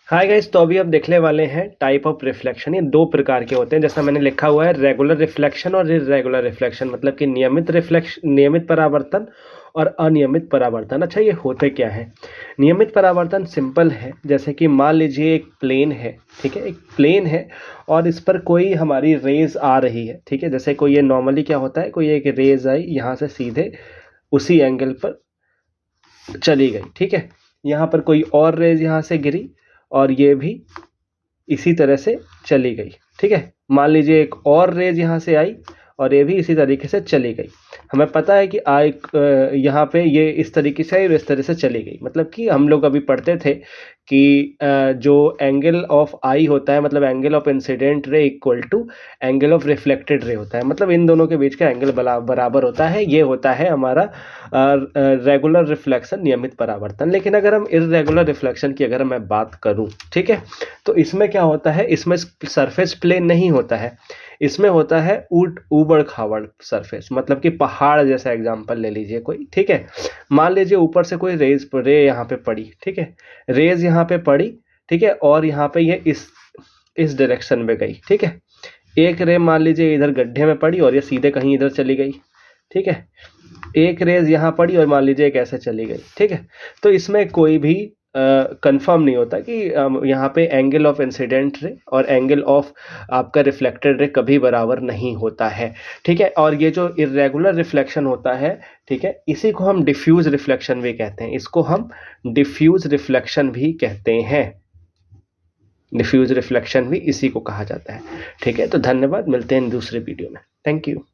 Hi guys, तो अभी हम देखने वाले हैं टाइप ऑफ रिफ्लेक्शन। ये दो प्रकार के होते हैं, जैसा मैंने लिखा हुआ है रेगुलर रिफ्लेक्शन और इर्रेगुलर रिफ्लेक्शन, मतलब कि नियमित परावर्तन और अनियमित परावर्तन। अच्छा, ये होते क्या है? नियमित परावर्तन सिंपल है, जैसे कि मान लीजिए एक प्लेन है, ठीक है, एक प्लेन है और इस पर कोई हमारी रेज आ रही है, ठीक है। जैसे कोई ये नॉर्मली क्या होता है, कोई एक रेज आई यहाँ से सीधे उसी एंगल पर चली गई, ठीक है। यहाँ पर कोई और रेज यहाँ से गिरी और ये भी इसी तरह से चली गई, ठीक है। मान लीजिए एक और रेज यहाँ से आई और ये भी इसी तरीके से चली गई। हमें पता है कि यहाँ पे ये इस तरीके से आई और इस तरह से चली गई। मतलब कि हम लोग अभी पढ़ते थे कि जो एंगल ऑफ आई होता है, मतलब angle of incident ray equal to angle of reflected ray होता है। मतलब इन दोनों के बीच का एंगल बराबर होता है। ये होता है हमारा रेगुलर रिफ्लेक्शन, नियमित परावर्तन। लेकिन अगर हम इर्रेगुलर रिफ्लेक्शन की अगर मैं बात करूं, ठीक है, तो इसमें क्या होता है, इसमें सरफेस प्लेन नहीं होता है, इसमें होता है ऊबड़ खाबड़ सरफेस। मतलब कि पहाड़ जैसा एग्जांपल ले लीजिए कोई, ठीक है। मान लीजिए ऊपर से कोई रे यहाँ पे पड़ी, ठीक है, रेज यहाँ पे पड़ी, ठीक है, और यहाँ पे ये इस डायरेक्शन में गई, ठीक है। एक रे मान लीजिए इधर गड्ढे में पड़ी और ये सीधे कहीं इधर चली गई, ठीक है। एक रेज यहाँ पड़ी और मान लीजिए एक ऐसे चली गई, ठीक है। तो इसमें कोई भी कंफर्म नहीं होता कि यहाँ पे एंगल ऑफ इंसिडेंट रे और एंगल ऑफ आपका रिफ्लेक्टेड रे कभी बराबर नहीं होता है, ठीक है। और ये जो इर्रेगुलर रिफ्लेक्शन होता है, ठीक है, इसी को हम डिफ्यूज रिफ्लेक्शन भी कहते हैं। इसको हम डिफ्यूज रिफ्लेक्शन भी कहते हैं। डिफ्यूज रिफ्लेक्शन भी इसी को कहा जाता है, ठीक है। तो धन्यवाद, मिलते हैं दूसरे वीडियो में। Thank you.